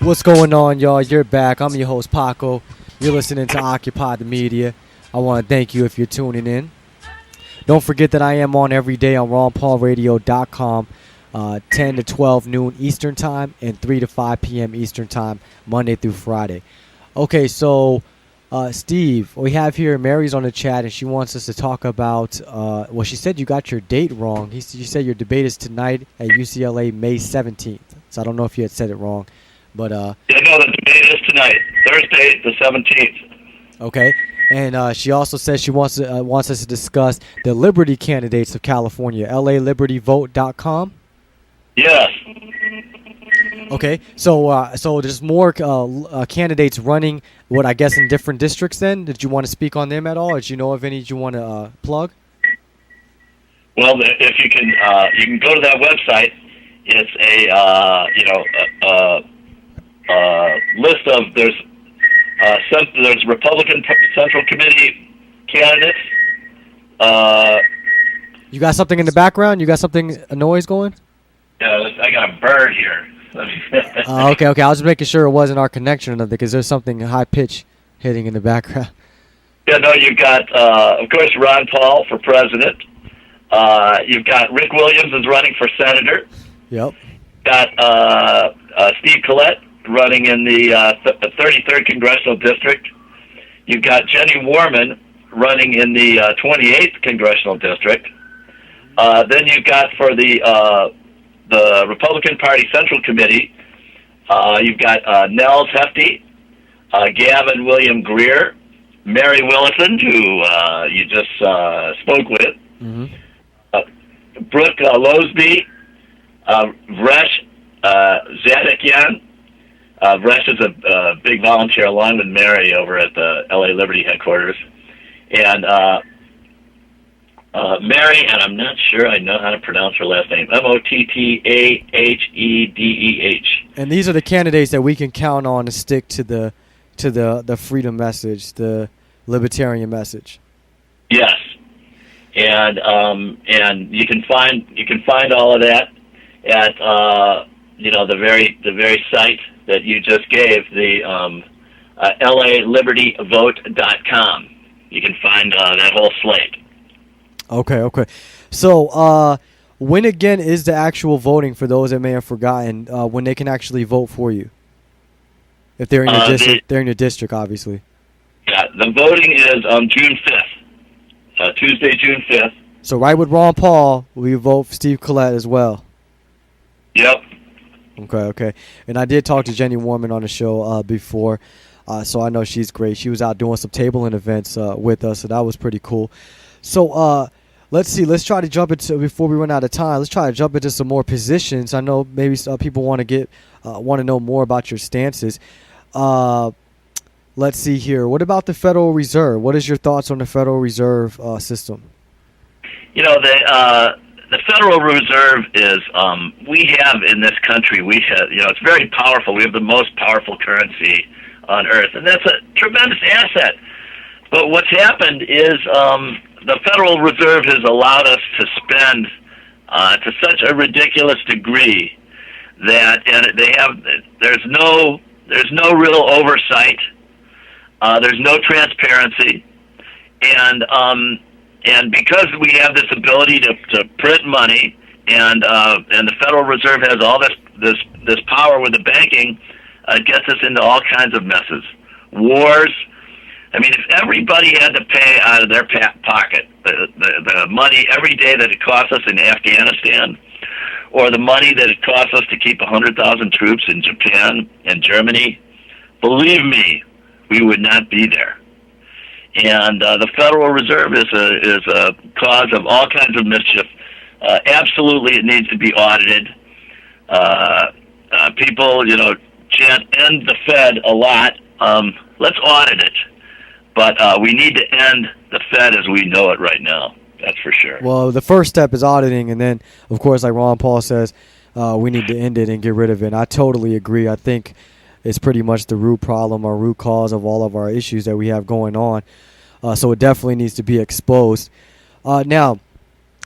What's going on, y'all? You're back. I'm your host, Paco. You're listening to Occupy the Media. I want to thank you if you're tuning in. Don't forget that I am on every day on ronpaulradio.com, 10 to 12 noon Eastern Time and 3 to 5 p.m. Eastern Time, Monday through Friday. Okay, so Steve, we have here Mary's on the chat, and she wants us to talk about, well, she said you got your date wrong. You said your debate is tonight at UCLA, May 17th. So I don't know if you had said it wrong. But yeah, no, the debate is tonight, Thursday, the 17th. Okay, and she also says she wants us to discuss the Liberty candidates of California, LALibertyVote.com. Yes. Okay, so there's more candidates running, what I guess in different districts. Then, did you want to speak on them at all, or do you know of any you want to plug? Well, if you can go to that website. It's a list of there's Republican Central Committee candidates. You got something in the background? You got a noise going? Yeah, I got a bird here. Okay. I was just making sure it wasn't our connection or nothing, because there's something high pitch hitting in the background. Yeah, no, you've got of course Ron Paul for president. You've got Rick Williams is running for senator. Yep. Got Steve Collett running in the 33rd Congressional District. You've got Jenny Warman running in the 28th Congressional District. Then you've got for the Republican Party Central Committee, you've got Nels Hefty, Gavin William Greer, Mary Willison, who you just spoke with, Brooke Losby, Vresh Zadikyan. Vresh is a big volunteer along with Mary over at the LA Liberty headquarters. And Mary, and I'm not sure I know how to pronounce her last name, Mottahedeh. And these are the candidates that we can count on to stick to the freedom message, the libertarian message. Yes. And you can find all of that at the very site that you just gave, the LALibertyVote.com. You can find that whole slate. Okay. So when again is the actual voting for those that may have forgotten? When they can actually vote for you, if they're in your district, they're in your district, obviously. Yeah, the voting is June 5th, Tuesday, June 5th. So right with Ron Paul, we vote for Steve Collett as well. Yep. Okay. And I did talk to Jenny Warman on the show before, so I know she's great. She was out doing some tabling events with us, so that was pretty cool. So let's see. Let's try to jump into, before we run out of time, let's try to jump into some more positions. I know maybe people want to know more about your stances. Let's see here. What about the Federal Reserve? What is your thoughts on the Federal Reserve system? The Federal Reserve is, we have in this country, it's very powerful. We have the most powerful currency on earth, and that's a tremendous asset. But what's happened is the Federal Reserve has allowed us to spend to such a ridiculous degree that there's no real oversight. There's no transparency, and because we have this ability to print money, and the Federal Reserve has all this power with the banking, it gets us into all kinds of messes, wars. I mean, if everybody had to pay out of their pocket the money every day that it costs us in Afghanistan, or the money that it costs us to keep 100,000 troops in Japan and Germany, believe me, we would not be there. And the Federal Reserve is a cause of all kinds of mischief. Absolutely, it needs to be audited. People, chant "end the Fed" a lot. Let's audit it. But we need to end the Fed as we know it right now. That's for sure. Well, the first step is auditing, and then, of course, like Ron Paul says, we need to end it and get rid of it. And I totally agree. I think it's pretty much the root problem or root cause of all of our issues that we have going on. So it definitely needs to be exposed. Now,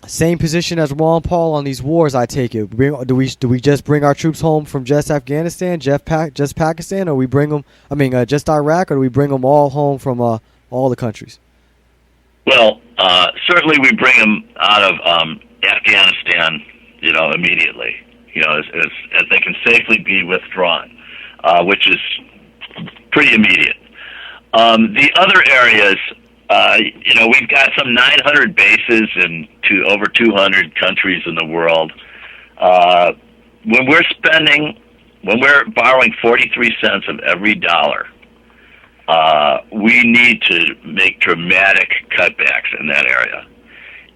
same position as Ron Paul on these wars, I take it. Do we just bring our troops home from just Afghanistan, just Pakistan, or we bring them? I mean, just Iraq, or do we bring them all home from all the countries? Well, certainly we bring them out of Afghanistan, immediately. As they can safely be withdrawn, which is pretty immediate. The other areas, we've got some 900 bases in over 200 countries in the world. When we're borrowing 43 cents of every dollar, we need to make dramatic cutbacks in that area.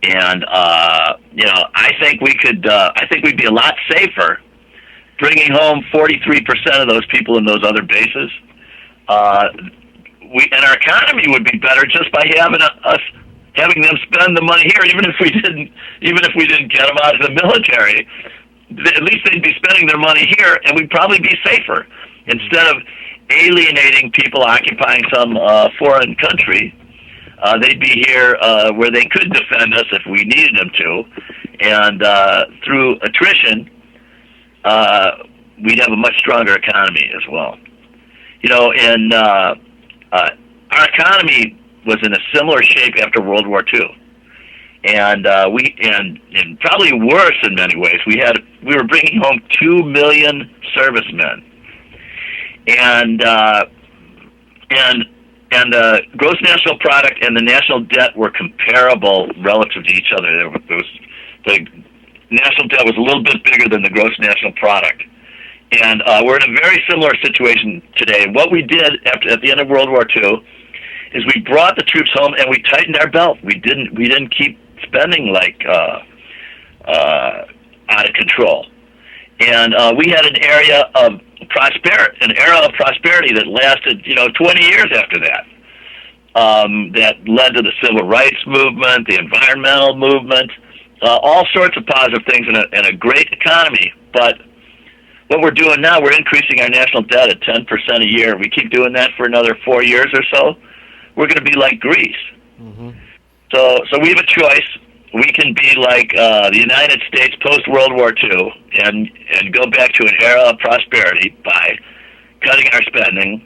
And I think we'd be a lot safer bringing home 43% of those people in those other bases. And our economy would be better just by having them spend the money here, even if we didn't get them out of the military. At least they'd be spending their money here, and we'd probably be safer instead of alienating people occupying some foreign country. They'd be here where they could defend us if we needed them to, and through attrition, we'd have a much stronger economy as well. Our economy was in a similar shape after World War II, and and probably worse in many ways. We were bringing home 2 million servicemen, and gross national product and the national debt were comparable relative to each other. The national debt was a little bit bigger than the gross national product. And we're in a very similar situation today. And what we did at the end of World War II is we brought the troops home and we tightened our belt. We didn't keep spending like out of control. And we had an era of prosperity that lasted 20 years after that. That led to the civil rights movement, the environmental movement, all sorts of positive things, and a great economy. But what we're doing now, we're increasing our national debt at 10% a year. We keep doing that for another 4 years or so, we're going to be like Greece. Mm-hmm. So we have a choice. We can be like the United States post-World War II and go back to an era of prosperity by cutting our spending,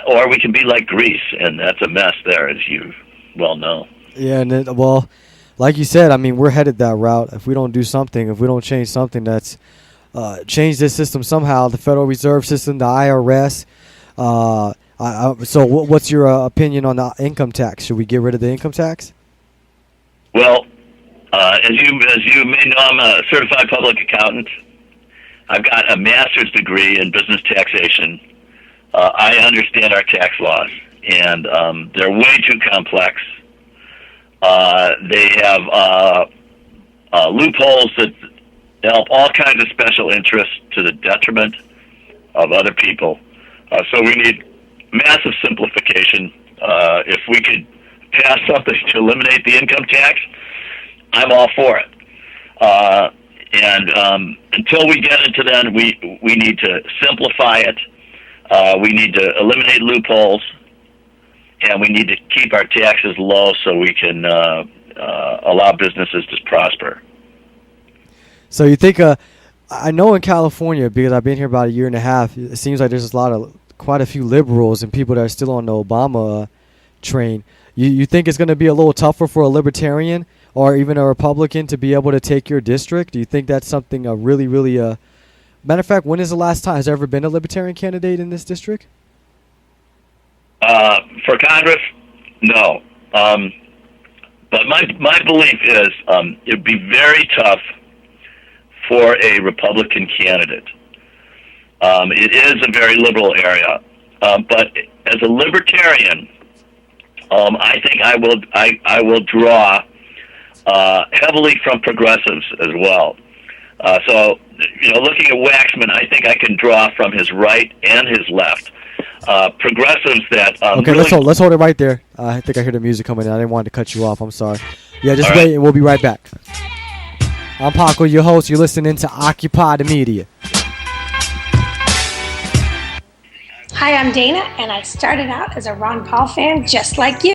or we can be like Greece, and that's a mess there, as you well know. Yeah, and like you said, I mean, we're headed that route. If we don't do something, if we don't change something that's change this system somehow, the Federal Reserve System, the IRS. So what's your opinion on the income tax? Should we get rid of the income tax? Well, as you may know, I'm a certified public accountant. I've got a master's degree in business taxation. I understand our tax laws, and they're way too complex. They have loopholes that help all kinds of special interests to the detriment of other people. So we need massive simplification. If we could pass something to eliminate the income tax, I'm all for it. And until we get into that, we need to simplify it. We need to eliminate loopholes, and we need to keep our taxes low so we can allow businesses to prosper. So you think, I know in California, because I've been here about a year and a half, it seems like there's quite a few liberals and people that are still on the Obama train. You think it's going to be a little tougher for a libertarian or even a Republican to be able to take your district? Do you think that's something really, matter of fact, when is the last time? Has there ever been a libertarian candidate in this district? For Congress, no. But my belief is it would be very tough for a Republican candidate. It is a very liberal area, but as a libertarian, I think I will draw heavily from progressives as well. So looking at Waxman, I think I can draw from his right and his left. Progressives that okay, really let's hold it right there. I think I hear the music coming in. I didn't want to cut you off. I'm sorry. Yeah, just wait, and we'll be right back. I'm Paco, your host. You're listening to Occupy the Media. Hi, I'm Dana, and I started out as a Ron Paul fan just like you.